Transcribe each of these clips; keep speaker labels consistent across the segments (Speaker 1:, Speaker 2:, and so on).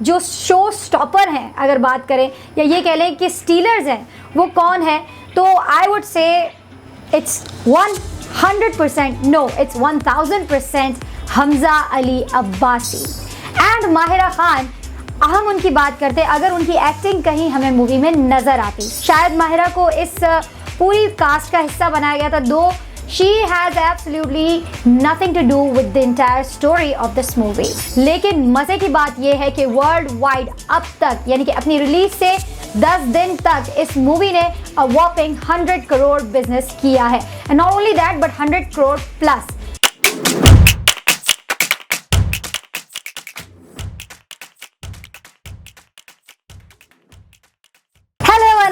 Speaker 1: जो show stopper हैं अगर बात करें, या ये कह लें कि स्टीलर्स हैं, वो कौन है, तो I would say it's 100%, no it's 1000% Hamza Ali Abbasi and Mahira Khan. हम उनकी बात करते, अगर उनकी एक्टिंग कहीं हमें मूवी में नज़र आती, शायद माहिरा को इस पूरी कास्ट का हिस्सा बनाया गया था, though she has absolutely nothing to do with the entire story of this movie. लेकिन मज़े की बात यह है कि वर्ल्ड वाइड अब तक, यानी कि अपनी रिलीज से 10 दिन तक इस मूवी ने अ वॉपिंग 100 करोड़ बिजनेस किया है, and not only that but 100 crore plus.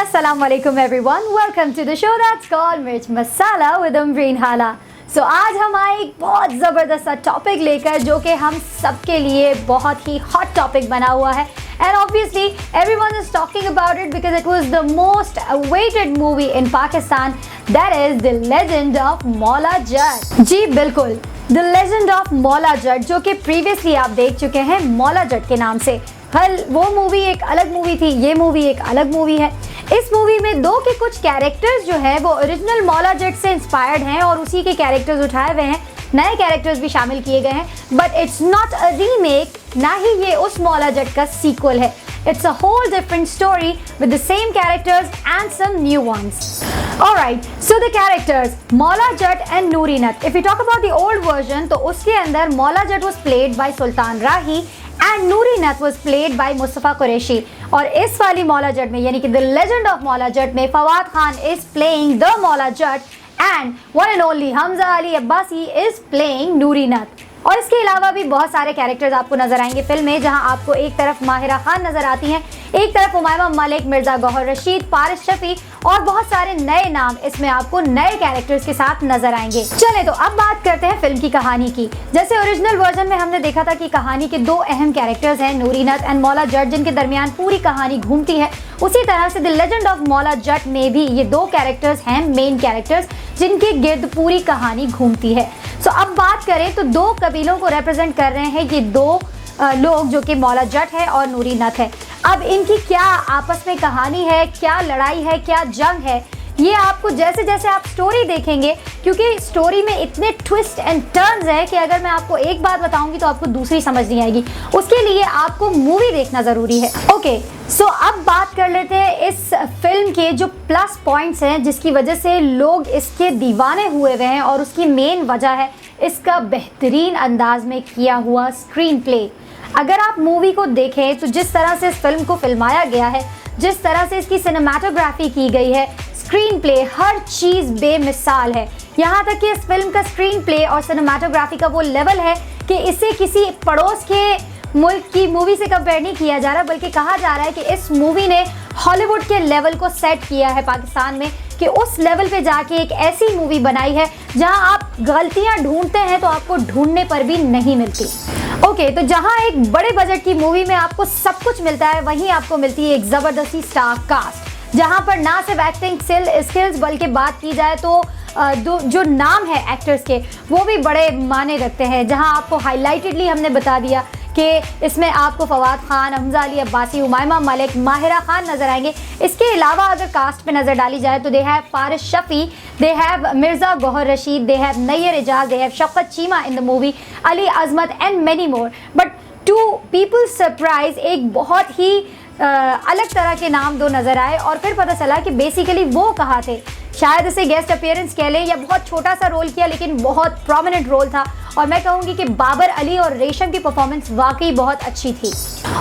Speaker 1: Assalamualaikum everyone, welcome to the show that's called मिर्च मसाला with अमरीन हाला। सो आज हम आए एक बहुत ज़बरदस्त सा टॉपिक लेकर, जो कि हम सबके लिए बहुत ही हॉट टॉपिक बना हुआ है, and obviously everyone is talking about it because it was the most awaited movie in Pakistan, that is The Legend of Maula Jatt. जी बिल्कुल, The Legend of Maula Jatt, जो कि प्रीवियसली आप देख चुके हैं मौला जट के नाम से। हल वो मूवी एक अलग मूवी थी, ये मूवी एक अलग मूवी है। इस मूवी में दो के कुछ कैरेक्टर्स जो है वो ओरिजिनल मौला जट से इंस्पायर्ड हैं और उसी के कैरेक्टर्स उठाए हुए हैं, नए कैरेक्टर्स भी शामिल किए गए हैं, but it's not a remake, ना ही ये उस मौला जट का सीक्वल है। It's a whole different story with the same characters and some new ones. Alright, so the characters Maula Jat and Noori Nath. If we talk about the old version, तो उसके अंदर Maula Jat was played by Sultan Rahi and Noori Nath was played by Mustafa Qureshi. और इस वाली मौला जट में, यानी कि The Legend of Maula Jatt में, Fawad Khan is playing the Maula Jatt and one and only Hamza Ali Abbasi is playing नूरी नथ। और इसके अलावा भी बहुत सारे कैरेक्टर्स आपको नजर आएंगे फिल्म में, जहां आपको एक तरफ माहिरा खान नजर आती हैं, एक तरफ उमायमा मलिक, मिर्जा गौहर रशीद, फारिस शफी और बहुत सारे नए नाम इसमें आपको नए कैरेक्टर्स के साथ नजर आएंगे। चले तो अब बात करते हैं फिल्म की कहानी की। जैसे ओरिजिनल वर्जन में हमने देखा था कि कहानी के दो अहम कैरेक्टर्स हैं, नूरी नथ एंड मौला जट, जिनके दरमियान पूरी कहानी घूमती है। उसी तरह से the legend of Maula Jatt में भी ये दो कैरेक्टर्स हैं, मेन कैरेक्टर्स, जिनके गिर्द पूरी कहानी घूमती है। सो अब बात करें तो दो कबीलों को रिप्रेजेंट कर रहे हैं ये दो लोग, जो कि मौला जट है और नूरी नथ है। अब इनकी क्या आपस में कहानी है, क्या लड़ाई है, क्या जंग है, ये आपको जैसे जैसे आप स्टोरी देखेंगे, क्योंकि स्टोरी में इतने ट्विस्ट एंड टर्न्स हैं कि अगर मैं आपको एक बात बताऊंगी तो आपको दूसरी समझ नहीं आएगी। उसके लिए आपको मूवी देखना ज़रूरी है। ओके, सो अब बात कर लेते हैं इस फिल्म के जो प्लस पॉइंट्स हैं, जिसकी वजह से लोग इसके दीवाने हुए हुए हैं, और उसकी मेन वजह है इसका बेहतरीन अंदाज में किया हुआ स्क्रीन प्ले। अगर आप मूवी को देखें तो जिस तरह से इस फिल्म को फिल्माया गया है, जिस तरह से इसकी सिनेमाटोग्राफी की गई है, स्क्रीन प्ले, हर चीज़ बेमिसाल है। यहाँ तक कि इस फिल्म का स्क्रीन प्ले और सिनेमाटोग्राफी का वो लेवल है कि इसे किसी पड़ोस के मुल्क की मूवी से कंपेयर नहीं किया जा रहा, बल्कि कहा जा रहा है कि इस मूवी ने हॉलीवुड के लेवल को सेट किया है पाकिस्तान में, कि उस लेवल पे जाके एक ऐसी मूवी बनाई है जहां आप गलतियां ढूंढते हैं तो आपको ढूंढने पर भी नहीं मिलती। ओके, तो जहां एक बड़े बजट की मूवी में आपको सब कुछ मिलता है, वहीं आपको मिलती है एक ज़बरदस्ती स्टार कास्ट, जहां पर ना सिर्फ एक्टिंग स्किल्स बल्कि बात की जाए तो जो नाम है एक्टर्स के, वो भी बड़े माने रखते हैं। जहां आपको हाईलाइटेडली हमने बता दिया कि इसमें आपको फवाद खान, हमजा अली अब्बासी, उमायमा मलिक, माहिरा खान नज़र आएंगे। इसके अलावा अगर कास्ट पे नज़र डाली जाए तो they have Faris Shafi, they have Mirza Gauhar Rasheed, they have Nayyar Ejaz, they have Shafqat Cheema in the movie, Ali Azmat and many more. But to people's surprise एक बहुत ही अलग तरह के नाम दो नज़र आए, और फिर पता चला कि बेसिकली वो कहाँ थे। शायद इसे गेस्ट अपीयरेंस कह लें या बहुत छोटा सा रोल किया, लेकिन बहुत प्रोमिनेंट रोल था, और मैं कहूँगी कि बाबर अली और रेशम की परफॉर्मेंस वाकई बहुत अच्छी थी।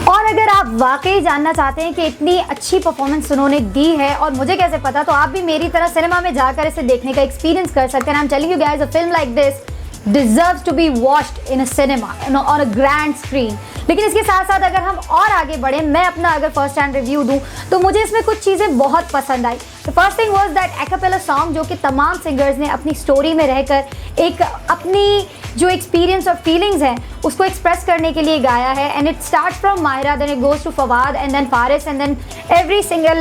Speaker 1: और अगर आप वाकई जानना चाहते हैं कि इतनी अच्छी परफॉर्मेंस उन्होंने दी है और मुझे कैसे पता, तो आप भी मेरी तरह सिनेमा में जाकर इसे देखने का एक्सपीरियंस कर सकते हैं। I am telling you guys, a film like this deserves to be watched in a cinema, on a grand screen। लेकिन इसके साथ साथ अगर हम और आगे बढ़ें, मैं अपना अगर फर्स्ट हैंड रिव्यू दूं तो मुझे इसमें कुछ चीज़ें बहुत पसंद आई। The first thing was that a cappella song, जो कि तमाम सिंगर्स ने अपनी स्टोरी में रहकर एक अपनी जो एक्सपीरियंस और फीलिंग्स हैं उसको एक्सप्रेस करने के लिए गाया है। And it start from Mahira, then it goes to Fawad and then Faris and then every single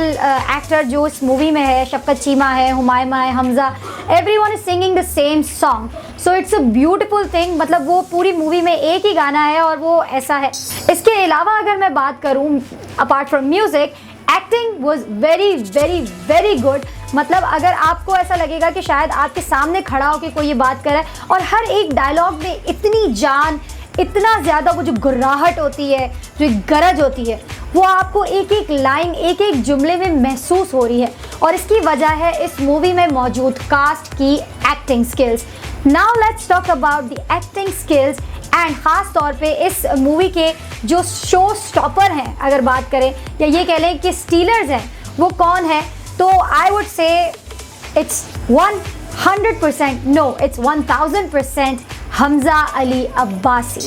Speaker 1: actor जो इस मूवी में है, शफ़क़त चीमा है, हुमायमा है, Hamza, everyone is singing the same song. So it's a beautiful thing. मतलब वो पूरी मूवी में एक ही गाना है और वो ऐसा है। इसके अलावा अगर मैं बात करूँ apart from music, acting was very very very good. मतलब अगर आपको ऐसा लगेगा कि शायद आपके सामने खड़ा होकर कोई ये बात करे और हर एक डायलॉग में इतनी जान, इतना ज़्यादा वो जो गुर्राहट होती है, जो एक गरज होती है, वो आपको एक एक लाइन, एक एक जुमले में महसूस हो रही है। और इसकी वजह है इस मूवी में मौजूद कास्ट की acting skills. Now let's talk about the acting skills and ख़ास तौर पे इस मूवी के जो शो स्टॉपर हैं अगर बात करें, या ये कह लें कि स्टीलर्स हैं, वो कौन है? तो I would say it's 100%, no it's 1000% Hamza Ali Abbasi.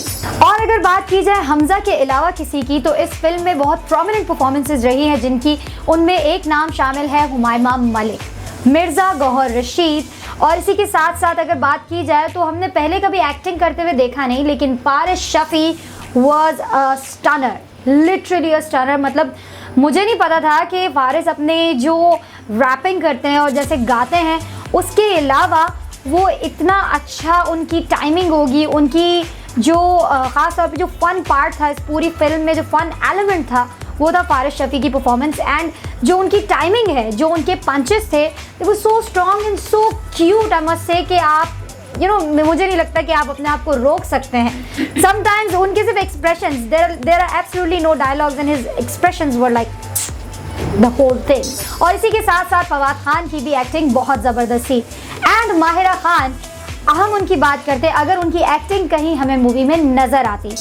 Speaker 1: और अगर बात की जाए हमज़ा के अलावा किसी की, तो इस फिल्म में बहुत प्रोमिनेंट परफॉर्मेंसेज रही हैं जिनकी, उनमें एक नाम शामिल है हुमायमा मलिक, मिर्ज़ा गौहर रशीद। और इसी के साथ साथ अगर बात की जाए तो हमने पहले कभी एक्टिंग करते हुए देखा नहीं, लेकिन Faris Shafi was a stunner, literally a stunner. मतलब मुझे नहीं पता था कि फारिस अपने जो रैपिंग करते हैं और जैसे गाते हैं उसके अलावा वो इतना अच्छा, उनकी टाइमिंग होगी, उनकी जो ख़ास तौर पे जो फ़न पार्ट था इस पूरी फिल्म में, जो फ़न एलिमेंट था वो था फारिस शफ़ी की परफॉर्मेंस। एंड जो उनकी टाइमिंग है, जो उनके पंचेस थे, वो so strong and so cute. I must say कि आप मुझे नहीं लगता कि आप अपने आप को रोक सकते हैं। समटाइम्स उनके सिर्फ expressions, there are absolutely no dialogues and his expressions were like the whole thing. और इसी के साथ साथ फवाद खान की भी एक्टिंग बहुत ज़बरदस्त थी। एंड माहिरा खान, हम उनकी बात करते अगर उनकी एक्टिंग कहीं हमें मूवी में नज़र आती,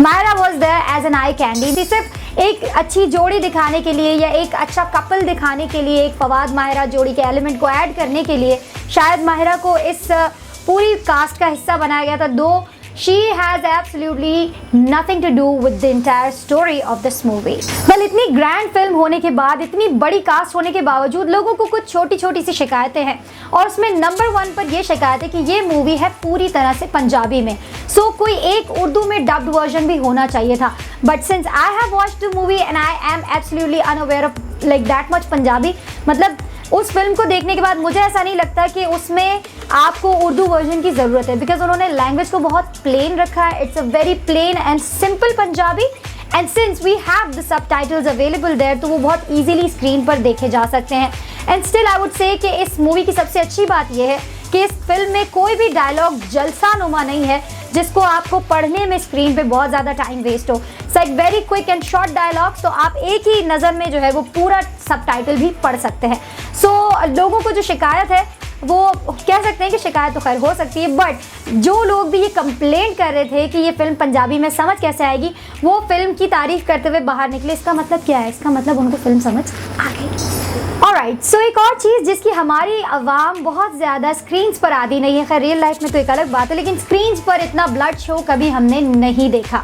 Speaker 1: Mahira was there as an eye candy. सिर्फ एक अच्छी जोड़ी दिखाने के लिए या एक अच्छा कपल दिखाने के लिए, एक फवाद माहिरा जोड़ी के एलिमेंट को ऐड करने के लिए शायद माहिरा को इस पूरी कास्ट का हिस्सा बनाया गया था। दो she has absolutely nothing to do with the entire story of this movie. Well, इतनी ग्रैंड फिल्म होने के बाद, इतनी बड़ी कास्ट होने के बावजूद लोगों को कुछ छोटी छोटी सी शिकायतें हैं, और उसमें नंबर 1 पर ये शिकायत है कि ये मूवी है पूरी तरह से पंजाबी में। सो कोई एक उर्दू में डब्ड वर्जन भी होना चाहिए था। But since I have watched the movie and I am absolutely unaware of like that much Punjabi, मतलब उस फिल्म को देखने के बाद मुझे ऐसा नहीं लगता कि उसमें आपको उर्दू वर्जन की ज़रूरत है, बिकॉज उन्होंने लैंग्वेज को बहुत प्लेन रखा है। It's a very plain and simple Punjabi, and since we have the subtitles available there, तो वो बहुत ईजिली स्क्रीन पर देखे जा सकते हैं। एंड स्टिल आई वुड से कि इस मूवी की सबसे अच्छी बात यह है कि इस फिल्म में कोई भी डायलॉग जलसानुमा नहीं है जिसको आपको पढ़ने में स्क्रीन पे बहुत ज़्यादा टाइम वेस्ट हो। सो एक very quick and short dialogues, तो आप एक ही नज़र में जो है वो पूरा सबटाइटल भी पढ़ सकते हैं। सो लोगों को जो शिकायत है वो कह सकते हैं कि शिकायत तो खैर हो सकती है, बट जो लोग भी ये कंप्लेंट कर रहे थे कि ये फिल्म पंजाबी में समझ कैसे आएगी, वो फिल्म की तारीफ करते हुए बाहर निकले। इसका मतलब क्या है? इसका मतलब उनको फिल्म समझ आ गई। ऑलराइट, सो एक और चीज़ जिसकी हमारी आवाम बहुत ज़्यादा स्क्रीन्स पर आती नहीं है, खैर रियल लाइफ में तो एक अलग बात है, लेकिन स्क्रीन्स पर इतना ब्लड शो कभी हमने नहीं देखा।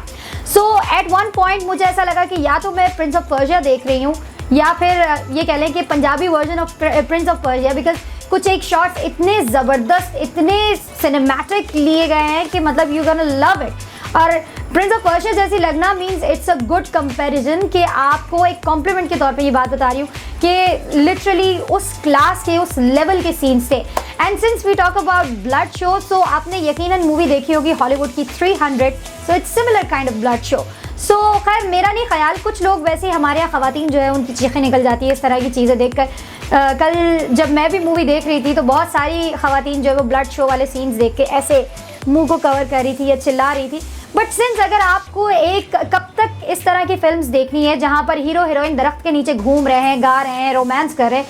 Speaker 1: सो एट वन पॉइंट मुझे ऐसा लगा कि या तो मैं प्रिंस ऑफ पर्शिया देख रही हूँ या फिर ये कह लें कि Punjabi version of Prince of Persia, because कुछ एक शॉट्स इतने ज़बरदस्त, इतने सिनेमैटिक लिए गए हैं कि मतलब यू गोना लव इट। और प्रिंस ऑफ पर्शिया जैसी लगना means it's a good comparison, कि आपको एक कॉम्प्लीमेंट के तौर पे ये बात बता रही हूँ कि लिटरली उस क्लास के, उस लेवल के सीन्स थे। And since we talk about blood show, so आपने यकीनन मूवी देखी होगी हॉलीवुड की 300, so it's similar kind of blood show. So खैर मेरा नहीं ख्याल, कुछ लोग वैसे हमारे यहाँ ख़वातीन जो है उनकी चीखें निकल जाती है इस तरह की चीज़ें देखकर। कल जब मैं भी मूवी देख रही थी तो बहुत सारी ख़वातीन जो है वो ब्लड शो वाले सीन्स देख के ऐसे मुंह को कवर कर रही थी या चिल्ला रही थी। बट सिंस अगर आपको एक कब तक इस तरह की फिल्म्स देखनी है जहाँ पर हीरो हीरोइन दरख्त के नीचे घूम रहे हैं, गा रहे हैं, रोमांस कर रहे हैं,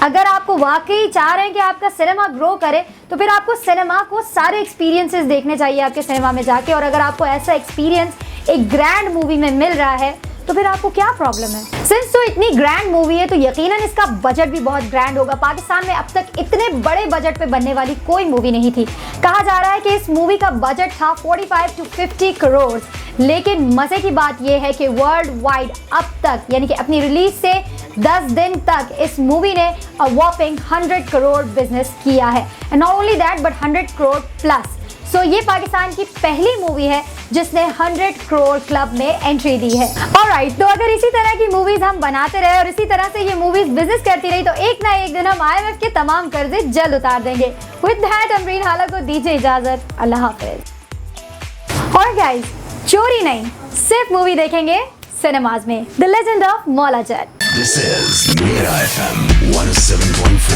Speaker 1: अगर आपको वाकई चाह रहे हैं कि आपका सिनेमा ग्रो करे, तो फिर आपको सिनेमा को सारे एक्सपीरियंसेस देखने चाहिए आपके सिनेमा में जाके। और अगर आपको ऐसा एक्सपीरियंस एक ग्रैंड मूवी में मिल रहा है तो फिर आपको क्या प्रॉब्लम है? सिंस तो इतनी ग्रैंड मूवी है तो यकीनन इसका बजट भी बहुत ग्रैंड होगा। पाकिस्तान में अब तक इतने बड़े बजट पे बनने वाली कोई मूवी नहीं थी। कहा जा रहा है कि इस मूवी का बजट था 45 to 50 करोड़, लेकिन मजे की बात यह है कि वर्ल्ड वाइड अब तक, यानी कि अपनी रिलीज से 10 दिन तक इस मूवी ने अ वॉपिंग 100 करोड़ बिजनेस किया है। And not only that but 100 crore plus. So ये पाकिस्तान की पहली मूवी है जिसने 100 करोड़ क्लब में एंट्री दी है। ऑलराइट, तो अगर इसी तरह की मूवीज हम बनाते रहे और इसी तरह से ये मूवीज बिजनेस करती रही तो एक ना एक दिन हम IMF के तमाम कर्जे जल्द उतार देंगे। विद दैट अमरीन हाला को दीजिए इजाजत, अल्लाह हाफिज। और गाइस, चोरी नहीं, सिर्फ मूवी देखेंगे सिनेमाज में। The legend of Maula Jatt.
Speaker 2: This is Mira FM 107.4.